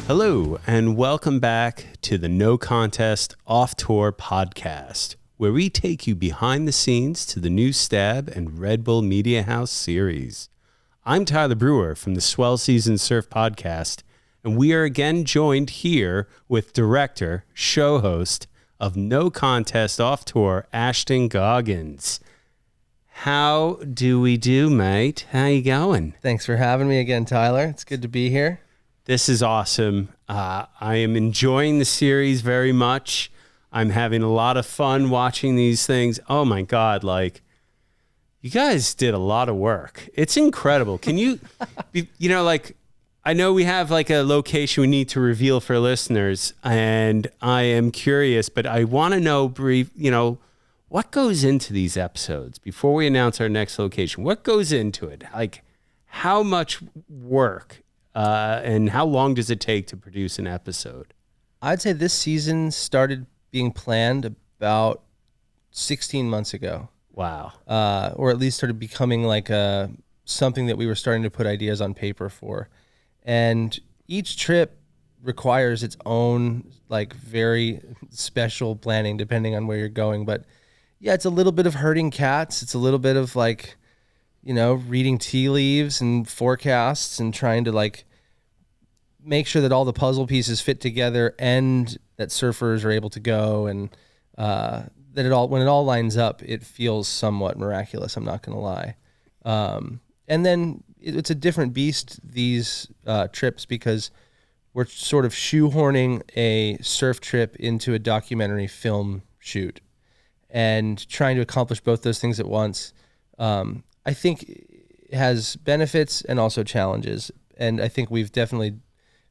Hello, and welcome back to the No Contest Off Tour podcast, where we take you behind the scenes to the new Stab and RedBull Media House series. I'm Tyler Brewer from the Swell Season Surf podcast, and we are again joined here with director, show host of No Contest Off Tour, Ashton Goggins. How do we do, mate? How you going? Thanks for having me again, Tyler. It's good to be here. This is awesome. I am enjoying the series very much. I'm having a lot of fun watching these things. Oh my God, like, you guys did a lot of work. It's incredible. Can you, I know we have like a location we need to reveal for listeners, and I am curious, but I want to know what goes into these episodes before we announce our next location? What goes into it? Like, how much work and how long does it take to produce an episode? I'd say this season started being planned about 16 months ago. Wow. Or at least started becoming like something that we were starting to put ideas on paper for. And each trip requires its own like very special planning depending on where you're going. But yeah, it's a little bit of herding cats. It's a little bit of like, reading tea leaves and forecasts and trying to like make sure that all the puzzle pieces fit together and that surfers are able to go, and that when it all lines up, it feels somewhat miraculous. I'm not going to lie. And then it's a different beast, these trips, because we're sort of shoehorning a surf trip into a documentary film shoot and trying to accomplish both those things at once. I think it has benefits and also challenges. And I think we've definitely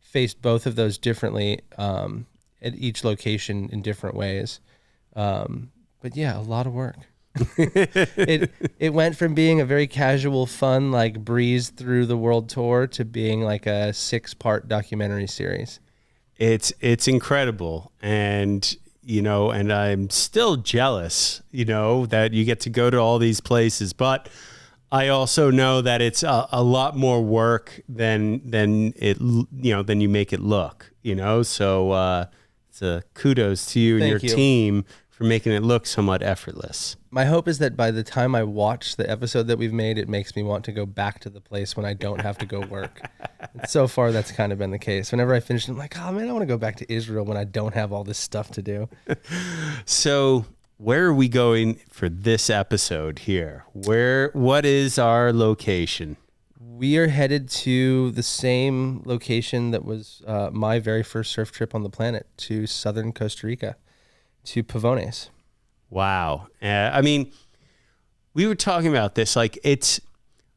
faced both of those differently at each location in different ways. But yeah, a lot of work. It went from being a very casual, fun, like breeze through the world tour to being like a 6-part documentary series. It's incredible. And I'm still jealous, that you get to go to all these places, but I also know that it's a lot more work than you make it look, so it's a kudos to you and your team for making it look somewhat effortless. My hope is that by the time I watch the episode that we've made, it makes me want to go back to the place when I don't have to go work. And so far, that's kind of been the case. Whenever I finish, I'm like, oh man, I want to go back to Israel when I don't have all this stuff to do. So where are we going for this episode here? What is our location? We are headed to the same location that was my very first surf trip on the planet, to southern Costa Rica, to Pavones. Wow. We were talking about this, like it's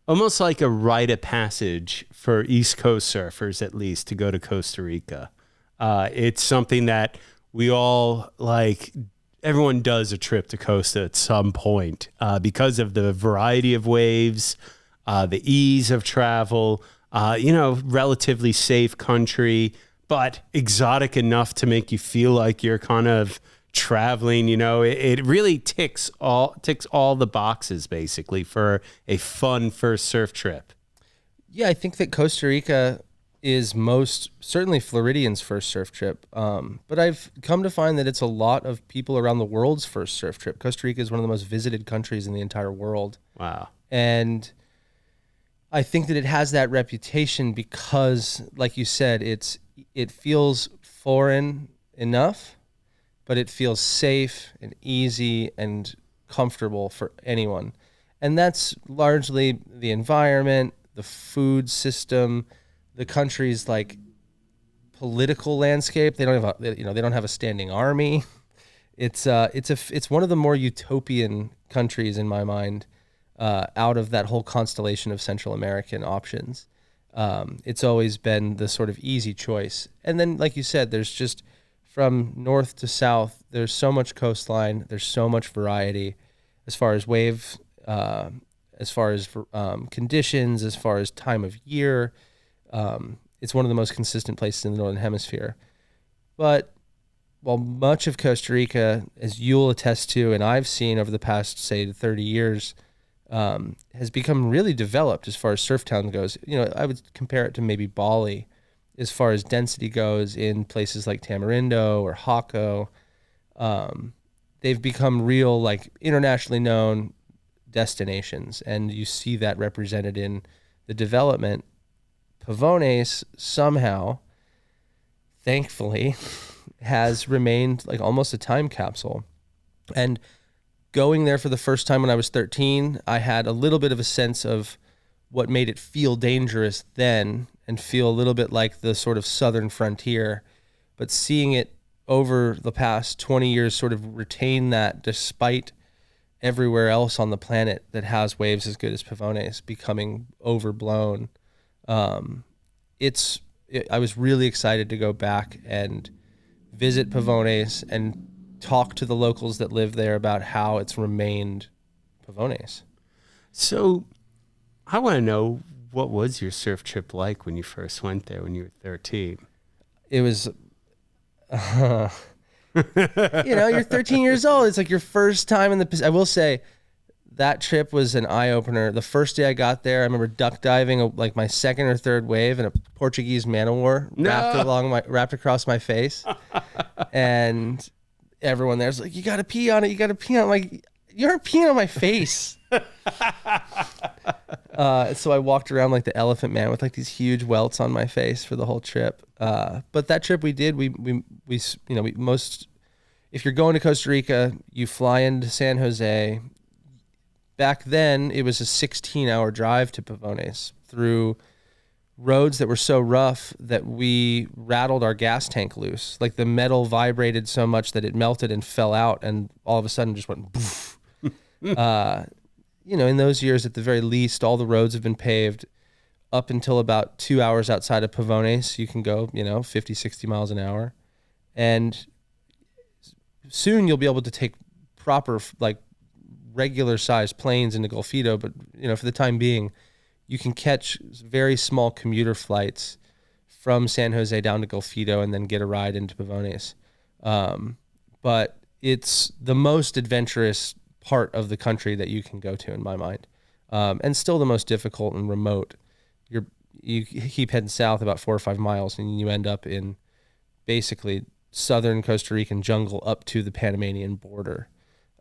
almost like a rite of passage for East Coast surfers, at least, to go to Costa Rica. It's something that we all like. Everyone does a trip to Costa at some point because of the variety of waves, the ease of travel, relatively safe country, but exotic enough to make you feel like you're kind of traveling. It really ticks all the boxes basically for a fun first surf trip. Yeah, I think that Costa Rica is most certainly Floridians' first surf trip. But I've come to find that it's a lot of people around the world's first surf trip. Costa Rica is one of the most visited countries in the entire world. Wow. And I think that it has that reputation because, like you said, it feels foreign enough, but it feels safe and easy and comfortable for anyone. And that's largely the environment, the food system, the country's like political landscape. They don't have a standing army. It's one of the more utopian countries in my mind, out of that whole constellation of Central American options. It's always been the sort of easy choice. And then, like you said, there's just from north to south, there's so much coastline. There's so much variety as far as wave, as far as conditions, as far as time of year. It's one of the most consistent places in the Northern Hemisphere. But while much of Costa Rica, as you'll attest to, and I've seen over the past, say, 30 years, has become really developed as far as surf town goes. I would compare it to maybe Bali as far as density goes in places like Tamarindo or Jaco. They've become real, like internationally known destinations, and you see that represented in the development. Pavones somehow, thankfully, has remained like almost a time capsule. And going there for the first time when I was 13, I had a little bit of a sense of what made it feel dangerous then and feel a little bit like the sort of southern frontier. But seeing it over the past 20 years sort of retain that despite everywhere else on the planet that has waves as good as Pavones becoming overblown. I was really excited to go back and visit Pavones and talk to the locals that live there about how it's remained Pavones. So I want to know, what was your surf trip like when you first went there when you were 13? It was, you're 13 years old. It's like your first time in the, I will say that trip was an eye opener. The first day I got there, I remember duck diving like my second or third wave and a Portuguese man-o-war wrapped across my face. And everyone there's like, you got to pee on it. You got to pee on it. I'm like, you're peeing on my face. So I walked around like the Elephant Man with like these huge welts on my face for the whole trip. But that trip we did, if you're going to Costa Rica, you fly into San Jose. Back then it was a 16-hour drive to Pavones through roads that were so rough that we rattled our gas tank loose. Like the metal vibrated so much that it melted and fell out and all of a sudden just went poof. In those years, at the very least, all the roads have been paved up until about 2 hours outside of Pavones. You can go, 50, 60 miles an hour. And soon you'll be able to take proper, like regular sized planes into Golfito. But, for the time being, you can catch very small commuter flights from San Jose down to Golfito and then get a ride into Pavones. But it's the most adventurous part of the country that you can go to in my mind, and still the most difficult and remote. You keep heading south about 4 or 5 miles and you end up in basically southern Costa Rican jungle up to the Panamanian border,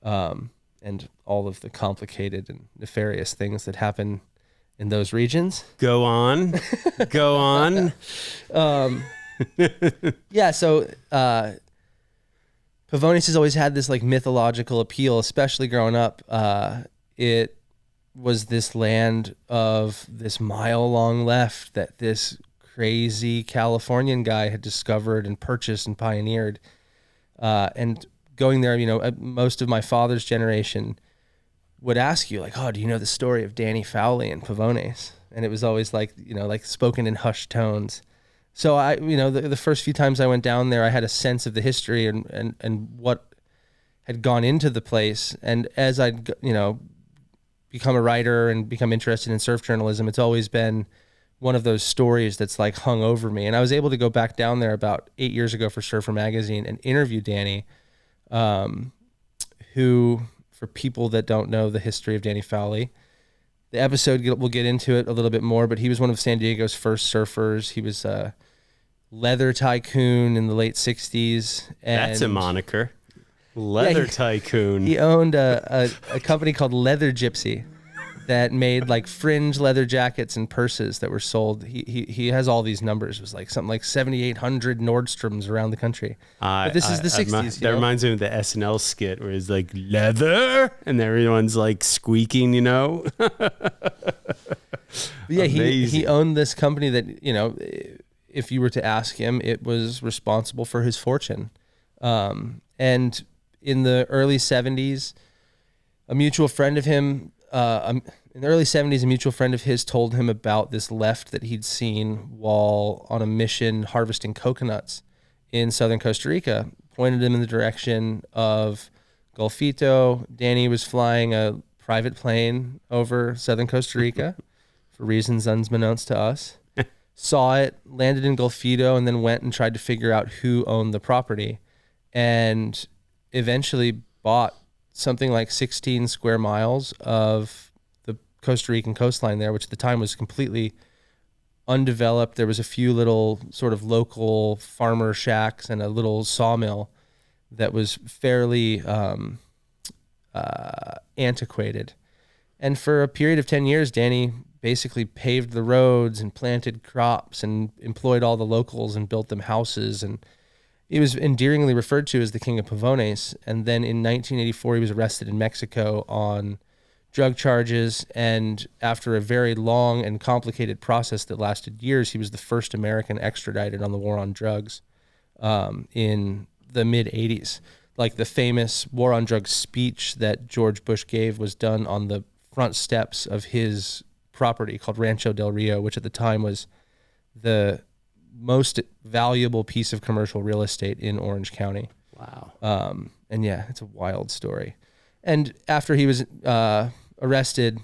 and all of the complicated and nefarious things that happen in those regions. Go on. Yeah, so Pavones has always had this like mythological appeal, especially growing up. It was this land of this mile-long left that this crazy Californian guy had discovered and purchased and pioneered. And going there, most of my father's generation would ask you like, oh, do you know the story of Danny Fowley and Pavones? And it was always like, like spoken in hushed tones. So I, the first few times I went down there, I had a sense of the history and what had gone into the place. And as I'd, become a writer and become interested in surf journalism, it's always been one of those stories that's like hung over me. And I was able to go back down there about 8 years ago for Surfer Magazine and interview Danny, who, for people that don't know the history of Danny Fowley, the episode, we'll get into it a little bit more, but he was one of San Diego's first surfers. He was a leather tycoon in the late 60s. And that's a moniker. Leather tycoon. He owned a company called Leather Gypsy that made like fringe leather jackets and purses that were sold. He has all these numbers. It was like something like 7,800 Nordstroms around the country. But this is the 60s. That reminds me of the SNL skit where it's like leather and everyone's like squeaking, Yeah, he owned this company that, if you were to ask him, it was responsible for his fortune. And in the early 70s, a mutual friend of him, in the early 70s, a mutual friend of his told him about this left that he'd seen while on a mission harvesting coconuts in southern Costa Rica, pointed him in the direction of Golfito. Danny was flying a private plane over southern Costa Rica for reasons unbeknownst to us, saw it, landed in Golfito, and then went and tried to figure out who owned the property, and eventually bought something like 16 square miles of the Costa Rican coastline there, which at the time was completely undeveloped. There was a few little sort of local farmer shacks and a little sawmill that was fairly antiquated. And for a period of 10 years, Danny basically paved the roads and planted crops and employed all the locals and built them houses. And he was endearingly referred to as the king of Pavones. And then in 1984, he was arrested in Mexico on drug charges. And after a very long and complicated process that lasted years, he was the first American extradited on the war on drugs in the mid-'80s. Like the famous war on drugs speech that George Bush gave was done on the front steps of his property called Rancho del Rio, which at the time was the most valuable piece of commercial real estate in Orange County. Wow. And yeah, it's a wild story. And after he was arrested,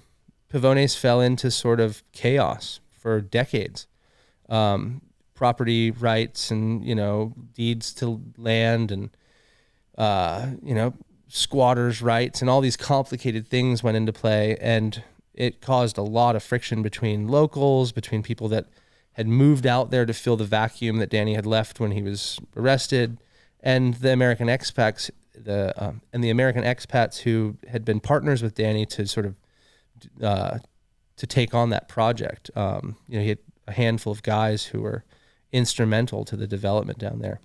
Pavones fell into sort of chaos for decades. Property rights and, deeds to land and, squatters' rights and all these complicated things went into play. And it caused a lot of friction between locals, between people that had moved out there to fill the vacuum that Danny had left when he was arrested, and the American expats, the American expats who had been partners with Danny to sort of to take on that project. He had a handful of guys who were instrumental to the development down there,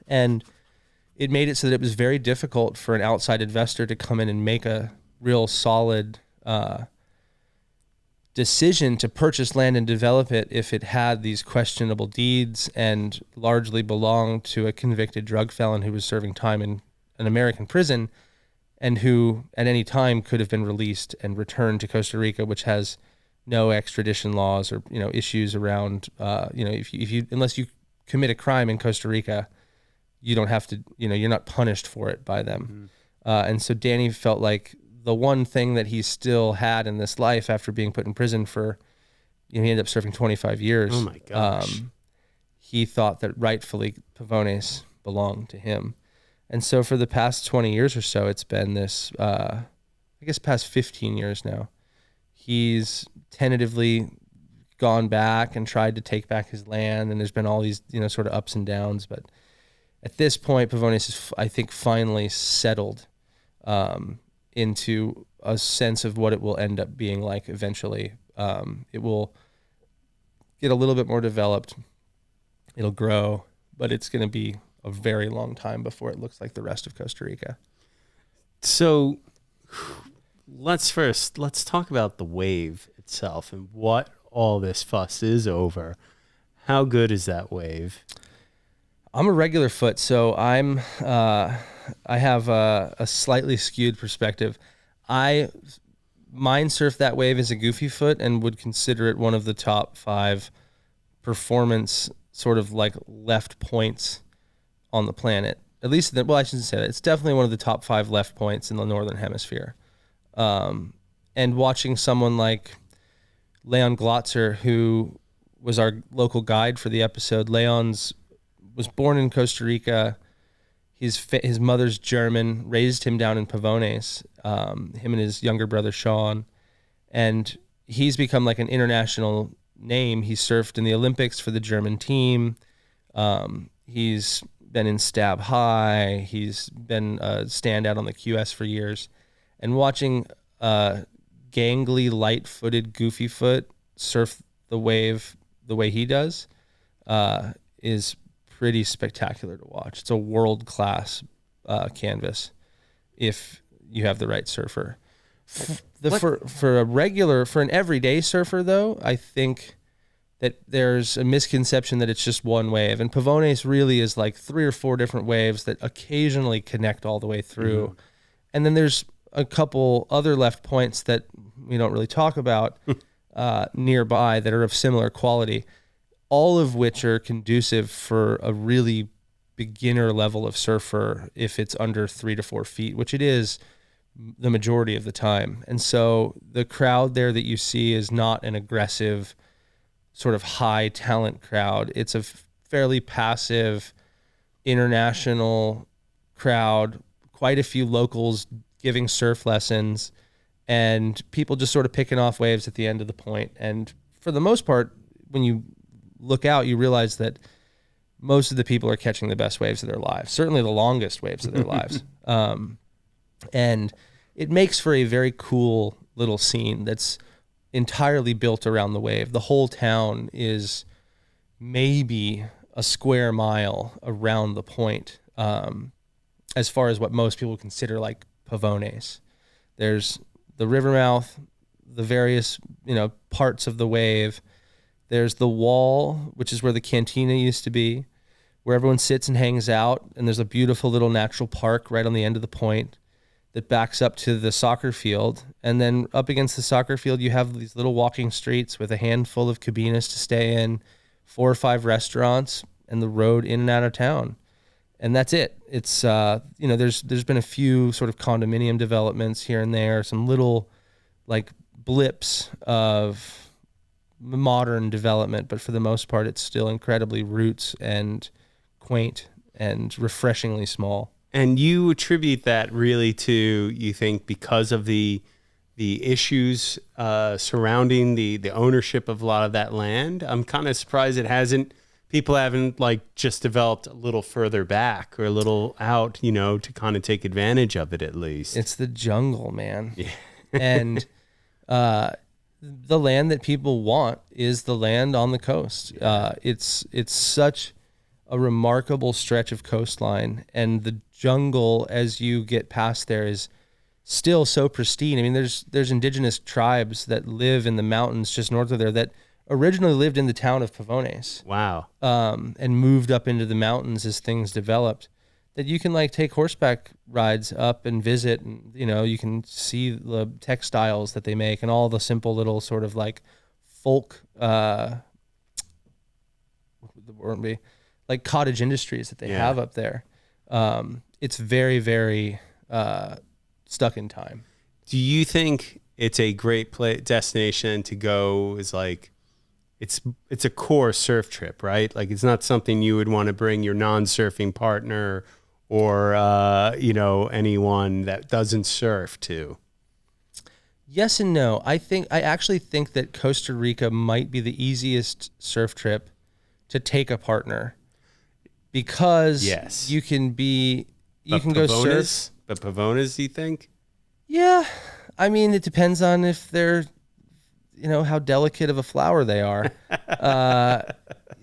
and it made it so that it was very difficult for an outside investor to come in and make a real solid decision to purchase land and develop it if it had these questionable deeds and largely belonged to a convicted drug felon who was serving time in an American prison and who at any time could have been released and returned to Costa Rica, which has no extradition laws or issues around if you unless you commit a crime in Costa Rica, you don't have to you're not punished for it by them. And so Danny felt like the one thing that he still had in this life after being put in prison for, he ended up serving 25 years. Oh my gosh. He thought that rightfully Pavones belonged to him. And so for the past 20 years or so, it's been this, past 15 years now, he's tentatively gone back and tried to take back his land. And there's been all these, sort of ups and downs. But at this point, Pavones is, I think, finally settled into a sense of what it will end up being like eventually. It will get a little bit more developed. It'll grow, but it's going to be a very long time before it looks like the rest of Costa Rica. So let's talk about the wave itself and what all this fuss is over. How good is that wave? I'm a regular foot, so I have a slightly skewed perspective. I mind surf that wave as a goofy foot and would consider it one of the top 5 performance sort of like left points on the planet. At least, I shouldn't say that. It's definitely one of the top 5 left points in the Northern Hemisphere. And watching someone like Leon Glatzer, who was our local guide for the episode, was born in Costa Rica. His mother's German, raised him down in Pavones, him and his younger brother, Sean. And he's become like an international name. He surfed in the Olympics for the German team. He's been in Stab High. He's been a standout on the QS for years. And watching gangly, light-footed, goofy foot surf the wave the way he does is pretty spectacular to watch. It's a world-class canvas if you have the right surfer. For an everyday surfer, though, I think that there's a misconception that it's just one wave. And Pavones really is like 3 or 4 different waves that occasionally connect all the way through. Mm-hmm. And then there's a couple other left points that we don't really talk about nearby that are of similar quality, all of which are conducive for a really beginner level of surfer if it's under 3 to 4 feet, which it is the majority of the time. And so the crowd there that you see is not an aggressive sort of high talent crowd. It's a fairly passive international crowd, quite a few locals giving surf lessons, and people just sort of picking off waves at the end of the point. And for the most part, when you look out, you realize that most of the people are catching the best waves of their lives, certainly the longest waves of their lives. And it makes for a very cool little scene that's entirely built around the wave. The whole town is maybe a square mile around the point, as far as what most people consider like Pavones. There's the river mouth, the various, parts of the wave. There's the wall, which is where the cantina used to be, where everyone sits and hangs out. And there's a beautiful little natural park right on the end of the point that backs up to the soccer field. And then up against the soccer field, you have these little walking streets with a handful of cabinas to stay in, 4 or 5 restaurants, and the road in and out of town. And that's it. It's, there's been a few sort of condominium developments here and there, some little like blips of modern development, but for the most part, it's still incredibly roots and quaint and refreshingly small. And you attribute that really to, you think, because of the issues surrounding the ownership of a lot of that land? I'm kind of surprised people haven't like just developed a little further back or a little out, to kind of take advantage of it at least. It's the jungle, man. Yeah. And the land that people want is the land on the coast. It's such a remarkable stretch of coastline, and the jungle as you get past there is still so pristine. I mean, there's indigenous tribes that live in the mountains just north of there that originally lived in the town of Pavones. Wow. And moved up into the mountains as things developed, that you can like take horseback rides up and visit, and you can see the textiles that they make and all the simple little sort of like folk what would the word be, like cottage industries that they have up there. It's very, very stuck in time. Do you think it's a great destination to go? Is like it's a core surf trip, right? Like it's not something you would want to bring your non-surfing partner or anyone that doesn't surf to. Yes and no. I actually think that Costa Rica might be the easiest surf trip to take a partner, because you can go surf. But Pavones, you think? Yeah. I mean, it depends on if they're, how delicate of a flower they are.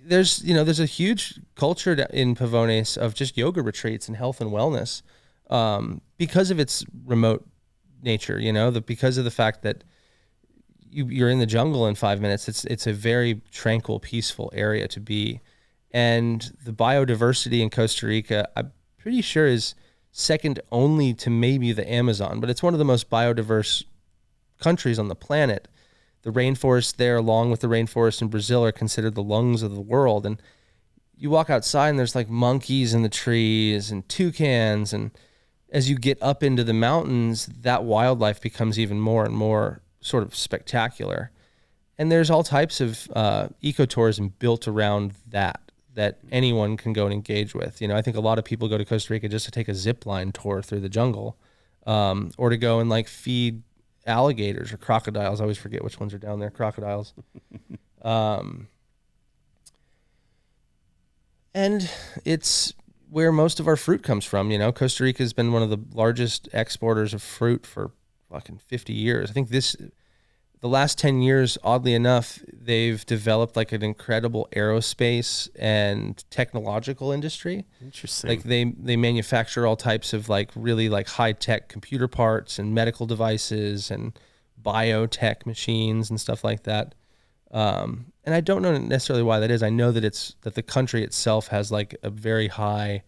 There's a huge culture in Pavones of just yoga retreats and health and wellness, because of its remote nature, because of the fact that you're in the jungle in 5 minutes. It's a very tranquil, peaceful area to be. And the biodiversity in Costa Rica, I'm pretty sure is second only to maybe the Amazon, but it's one of the most biodiverse countries on the planet. The rainforest there, along with the rainforest in Brazil, are considered the lungs of the world. And you walk outside and there's like monkeys in the trees and toucans. And as you get up into the mountains, that wildlife becomes even more and more sort of spectacular. And there's all types of ecotourism built around that anyone can go and engage with. I think a lot of people go to Costa Rica just to take a zip line tour through the jungle, or to go and like feed alligators or crocodiles. I always forget which ones are down there. Crocodiles. And it's where most of our fruit comes from. Costa Rica has been one of the largest exporters of fruit for fucking 50 years. I think the last 10 years, oddly enough, they've developed like an incredible aerospace and technological industry. Interesting. Like they manufacture all types of like really like high tech computer parts and medical devices and biotech machines and stuff like that. And I don't know necessarily why that is. I know that that the country itself has like a very high,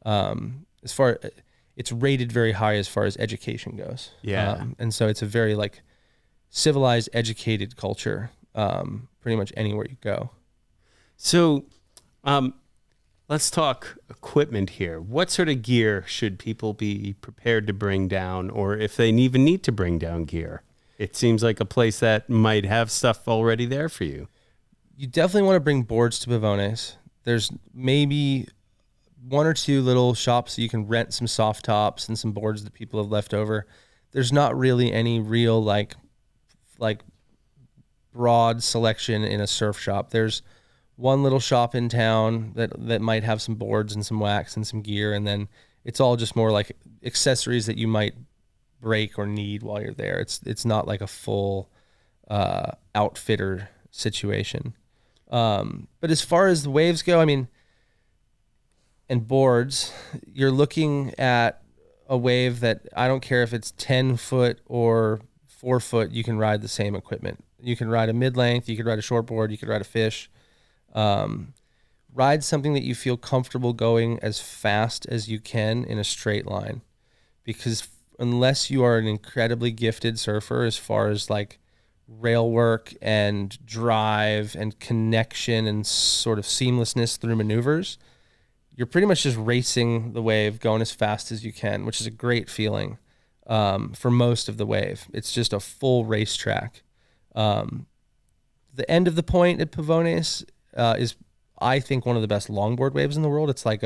it's rated very high as far as education goes. Yeah. And so it's a very like civilized, educated culture, pretty much anywhere you go. So let's talk equipment here. What sort of gear should people be prepared to bring down, or if they even need to bring down gear? It seems like a place that might have stuff already there for you. You definitely want to bring boards to Pavones. There's maybe 1 or 2 little shops that you can rent some soft tops and some boards that people have left over. There's not really any real like broad selection in a surf shop. There's one little shop in town that might have some boards and some wax and some gear, and then it's all just more like accessories that you might break or need while you're there. It's not like a full outfitter situation. But as far as the waves go, I mean, and boards, you're looking at a wave that I don't care if it's 10 foot or 4 foot, you can ride the same equipment. You can ride a mid-length, you can ride a short board, you can ride a fish. Ride something that you feel comfortable going as fast as you can in a straight line, because unless you are an incredibly gifted surfer as far as like rail work and drive and connection and sort of seamlessness through maneuvers, you're pretty much just racing the wave, going as fast as you can, which is a great feeling for most of the wave. It's just a full racetrack. The end of the point at Pavones is, I think, one of the best longboard waves in the world. It's like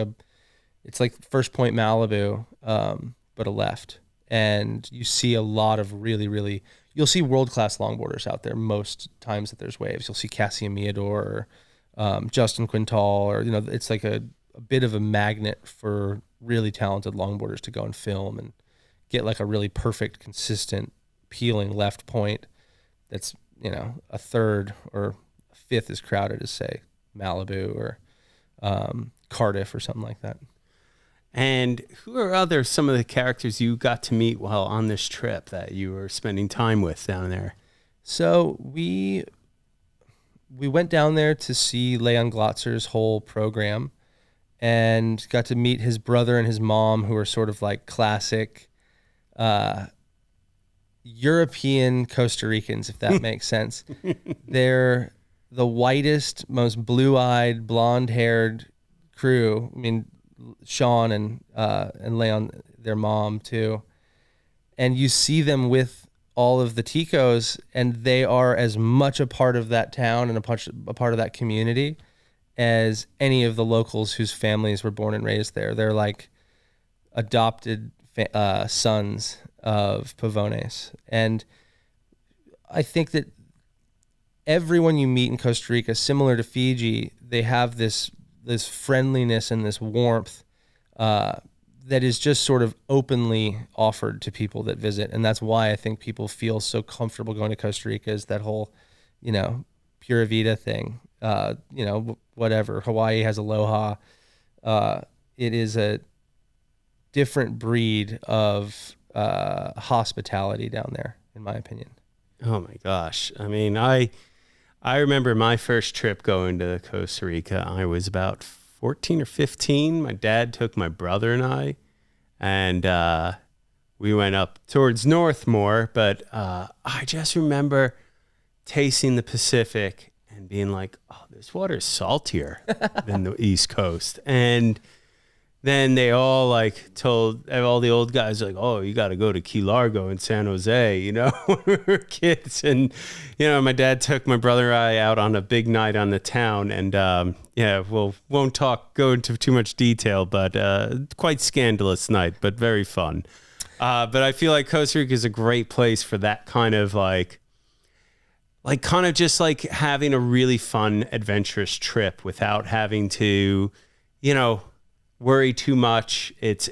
First Point Malibu, but a left. And you see a lot of really, you'll see world-class longboarders out there most times that there's waves. You'll see Cassie Ameador or Justin Quintal, or, it's like a bit of a magnet for really talented longboarders to go and film and get like a really perfect, consistent, peeling left point that's, a third or a fifth as crowded as, say, Malibu or Cardiff or something like that. And who are some of the characters you got to meet while on this trip that you were spending time with down there? So we went down there to see Leon Glatzer's whole program and got to meet his brother and his mom, who are sort of like classic European Costa Ricans, if that makes sense. They're the whitest, most blue-eyed, blonde-haired crew. I mean, Sean and Leon, their mom too, and you see them with all of the Ticos, and they are as much a part of that town and a part of that community as any of the locals whose families were born and raised there. They're like adopted sons of Pavones, and I think that everyone you meet in Costa Rica, similar to Fiji, they have this friendliness and this warmth that is just sort of openly offered to people that visit. And that's why I think people feel so comfortable going to Costa Rica, is that whole, Pura Vida thing. Whatever. Hawaii has aloha. It is a different breed of hospitality down there, in my opinion. Oh my gosh. I mean, I remember my first trip going to Costa Rica. I was about 14 or 15. My dad took my brother and I, and we went up towards north more. But I just remember tasting the Pacific and being like, oh, this water is saltier than the East Coast. And then they all told all the old guys, oh, you got to go to Key Largo in San Jose, when we were kids. And, my dad took my brother and I out on a big night on the town. And, won't go into too much detail, but quite scandalous night, but very fun. But I feel like Costa Rica is a great place for that kind of kind of just having a really fun, adventurous trip without having to, worry too much. It's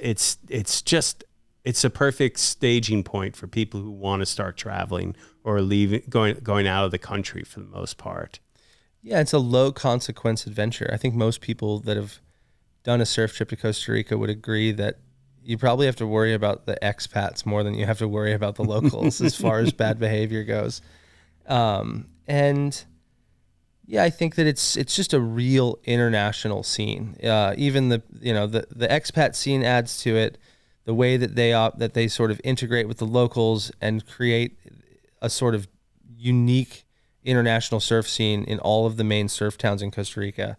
a perfect staging point for people who want to start traveling or going out of the country for the most part. Yeah, it's a low consequence adventure. I think most people that have done a surf trip to Costa Rica would agree that you probably have to worry about the expats more than you have to worry about the locals as far as bad behavior goes. And yeah, I think that it's just a real international scene. Even the expat scene adds to it. The way that they sort of integrate with the locals and create a sort of unique international surf scene in all of the main surf towns in Costa Rica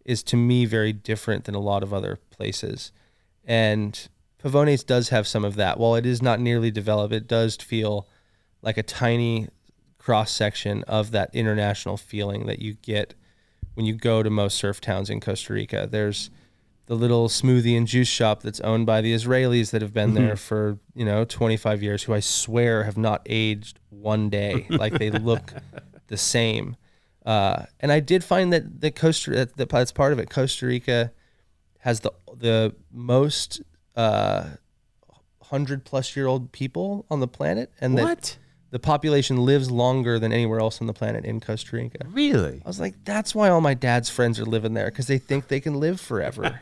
is, to me, very different than a lot of other places. And Pavones does have some of that. While it is not nearly developed, it does feel like a tiny cross-section of that international feeling that you get when you go to most surf towns in Costa Rica. There's the little smoothie and juice shop that's owned by the Israelis that have been there for 25 years, who I swear have not aged one day. Like, they look the same. And I did find that that's part of it. Costa Rica has the most 100-plus-year-old people on the planet, and What? the population lives longer than anywhere else on the planet in Costa Rica. Really? I was like, that's why all my dad's friends are living there, because they think they can live forever.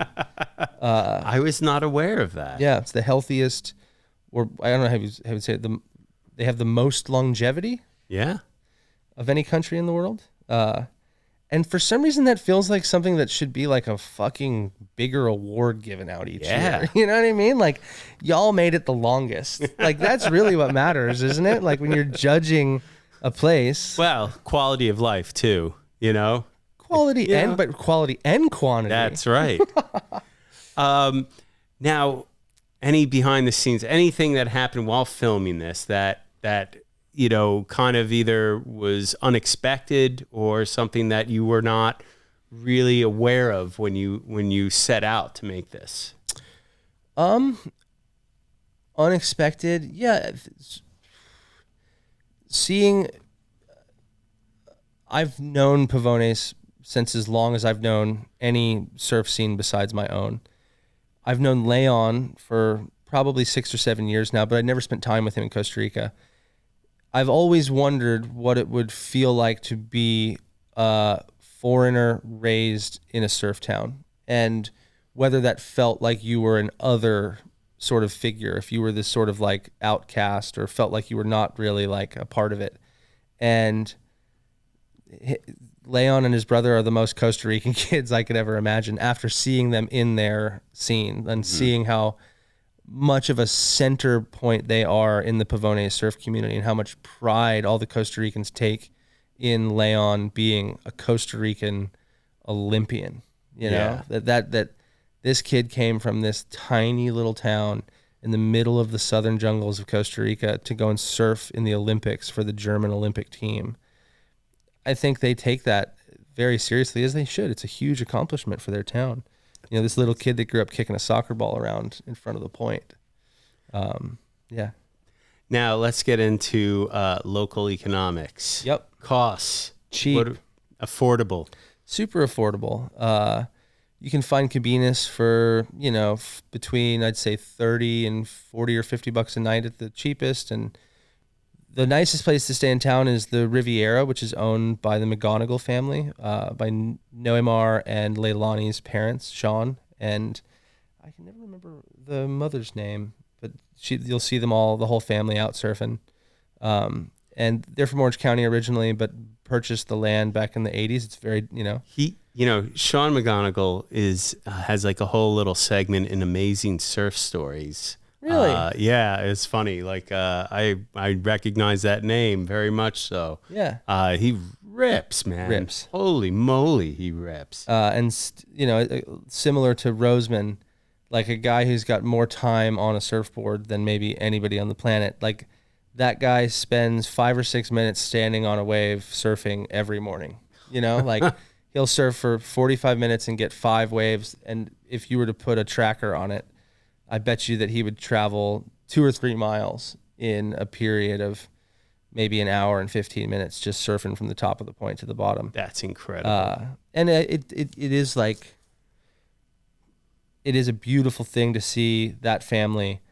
I was not aware of that. Yeah, it's the healthiest, or I don't know how you would say it. They have the most longevity Yeah. of any country in the world. And for some reason, that feels like something that should be like a fucking bigger award given out each year. You know what I mean? Like, y'all made it the longest. Like, that's really what matters, isn't it? Like, when you're judging a place. Well, quality of life too, you know? Quality Yeah. but quality and quantity. That's right. Now, any behind the scenes, anything that happened while filming this that you know, kind of either was unexpected or something that you were not really aware of when you set out to make this? Unexpected. Yeah. I've known Pavones since as long as I've known any surf scene besides my own. I've known Leon for probably 6 or 7 years now, but I never spent time with him in Costa Rica. I've always wondered what it would feel like to be a foreigner raised in a surf town, and whether that felt like you were an other sort of figure, if you were this sort of like outcast or felt like you were not really like a part of it. And Leon and his brother are the most Costa Rican kids I could ever imagine after seeing them in their scene and seeing how much of a center point they are in the Pavones surf community and how much pride all the Costa Ricans take in Leon being a Costa Rican Olympian. You know, that this kid came from this tiny little town in the middle of the southern jungles of Costa Rica to go and surf in the Olympics for the German Olympic team. I think they take that very seriously, as they should. It's a huge accomplishment for their town. You know, this little kid that grew up kicking a soccer ball around in front of the point. Yeah. Now let's get into local economics. Yep. Costs. Cheap. Affordable. Super affordable. You can find cabinas for, you know, between, I'd say, 30 and 40 or 50 bucks a night at the cheapest. And the nicest place to stay in town is the Riviera, which is owned by the McGonigal family, by Noemar and Leilani's parents, Sean. And I can never remember the mother's name, but you'll see them all, the whole family out surfing. And they're from Orange County originally, but purchased the land back in the 80s. It's very, you know. Sean McGonigal has like a whole little segment in Amazing Surf Stories. Really? Yeah, it's funny. Like I recognize that name very much so. Yeah. He rips, man. Rips. Holy moly, he rips. Similar to Roseman, like a guy who's got more time on a surfboard than maybe anybody on the planet. Like that guy spends 5 or 6 minutes standing on a wave surfing every morning. You know, like he'll surf for 45 minutes and get 5 waves. And if you were to put a tracker on it, I bet you that he would travel 2 or 3 miles in a period of maybe an hour and 15 minutes just surfing from the top of the point to the bottom. That's incredible. And it is like, it is a beautiful thing to see that family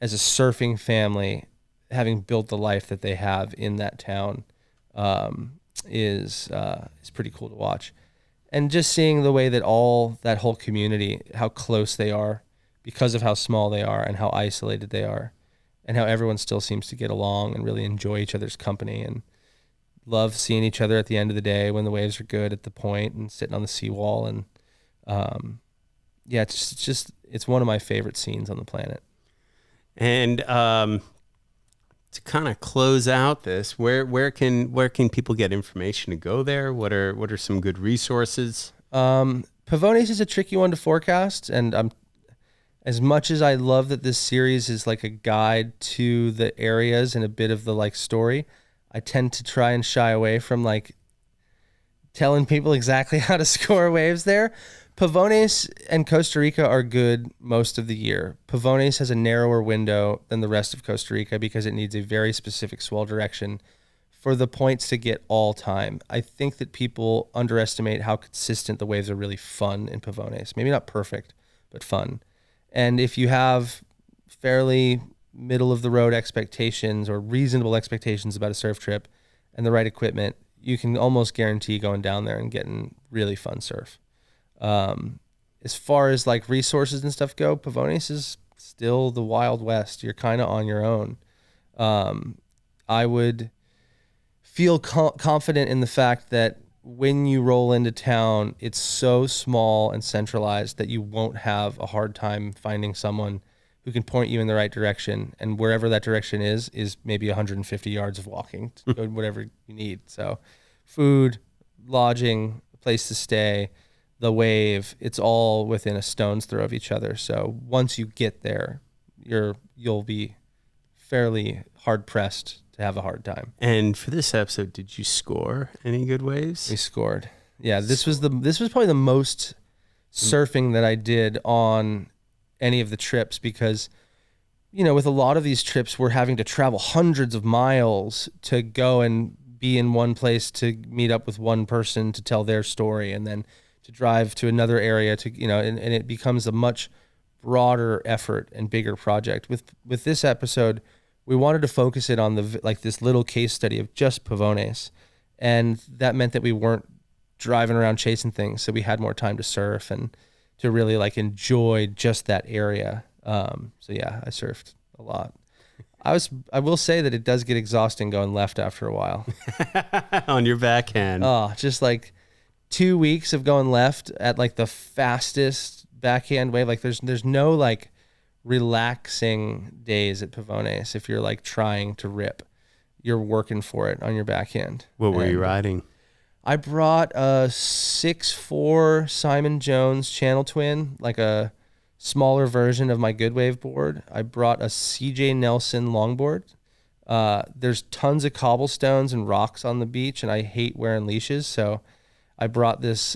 as a surfing family having built the life that they have in that town is pretty cool to watch. And just seeing the way that that whole community, how close they are, because of how small they are and how isolated they are, and how everyone still seems to get along and really enjoy each other's company and love seeing each other at the end of the day when the waves are good at the point and sitting on the seawall. And it's one of my favorite scenes on the planet. And to kind of close out this, where can people get information to go there? What are some good resources? Pavones is a tricky one to forecast, and as much as I love that this series is like a guide to the areas and a bit of the like story, I tend to try and shy away from like telling people exactly how to score waves there. Pavones and Costa Rica are good most of the year. Pavones has a narrower window than the rest of Costa Rica because it needs a very specific swell direction for the points to get all time. I think that people underestimate how consistent the waves are really fun in Pavones. Maybe not perfect, but fun. And if you have fairly middle of the road expectations or reasonable expectations about a surf trip and the right equipment, you can almost guarantee going down there and getting really fun surf. As far as like resources and stuff go, Pavones is still the Wild West. You're kind of on your own. I would feel confident in the fact that when you roll into town, it's so small and centralized that you won't have a hard time finding someone who can point you in the right direction. And wherever that direction is maybe 150 yards of walking to go whatever you need. So food, lodging, a place to stay, the wave, it's all within a stone's throw of each other. So once you get there, you'll be fairly hard pressed to have a hard time. And for this episode, did you score any good waves? We scored. Yeah, this was probably the most surfing that I did on any of the trips because, you know, with a lot of these trips, we're having to travel hundreds of miles to go and be in one place to meet up with one person to tell their story and then to drive to another area to, you know, and it becomes a much broader effort and bigger project. With this episode, we wanted to focus it on this little case study of just Pavones. And that meant that we weren't driving around chasing things. So we had more time to surf and to really like enjoy just that area. So yeah, I surfed a lot. I will say that it does get exhausting going left after a while. On your backhand. Oh, just like 2 weeks of going left at like the fastest backhand wave. Like there's no like relaxing days at Pavones. If you're like trying to rip, you're working for it on your backhand. What were you riding? I brought a 6'4" Simon Jones channel twin, like a smaller version of my Good Wave board. I brought a CJ Nelson longboard. There's tons of cobblestones and rocks on the beach, and I hate wearing leashes, so I brought this.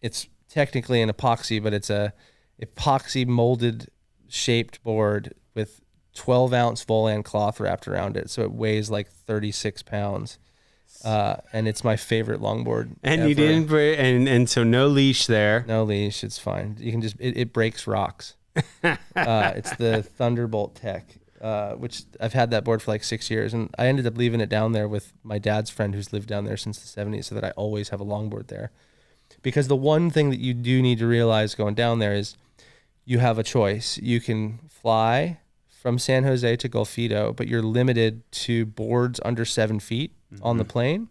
It's technically an epoxy, but it's a epoxy molded shaped board with 12-ounce Volan cloth wrapped around it, so it weighs like 36 pounds. And it's my favorite longboard. And ever. you didn't break, and so no leash there. No leash, it's fine. You can just it breaks rocks. It's the Thunderbolt Tech, which I've had that board for like 6 years, and I ended up leaving it down there with my dad's friend who's lived down there since the 70s, so that I always have a longboard there. Because the one thing that you do need to realize going down there is you have a choice. You can fly from San Jose to Golfito, but you're limited to boards under 7 feet on the plane,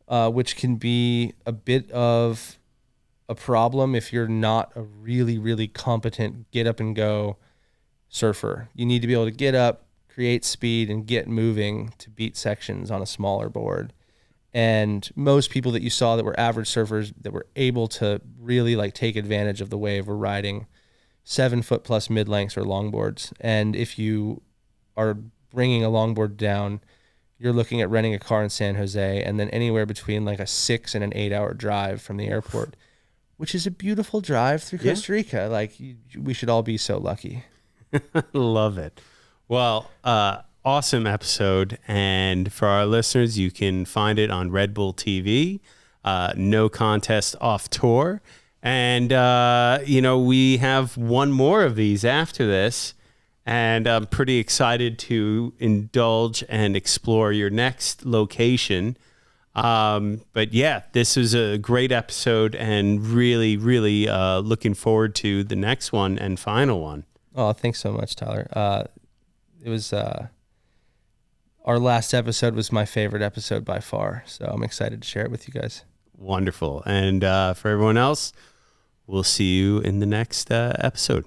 which can be a bit of a problem if you're not a really, really competent get up and go surfer. You need to be able to get up, create speed, and get moving to beat sections on a smaller board. And most people that you saw that were average surfers that were able to really like take advantage of the wave were riding 7 foot plus mid lengths or longboards. And if you are bringing a longboard down, you're looking at renting a car in San Jose and then anywhere between like a 6 and an 8 hour drive from the airport, which is a beautiful drive through Costa Rica. Like we should all be so lucky. Love it. Well, awesome episode. And for our listeners, you can find it on RedBull TV, No Contest Off Tour. And, we have one more of these after this. And I'm pretty excited to indulge and explore your next location. But yeah, this was a great episode and really, really looking forward to the next one and final one. Oh, thanks so much, Tyler. It was our last episode was my favorite episode by far. So I'm excited to share it with you guys. Wonderful. And for everyone else, we'll see you in the next episode.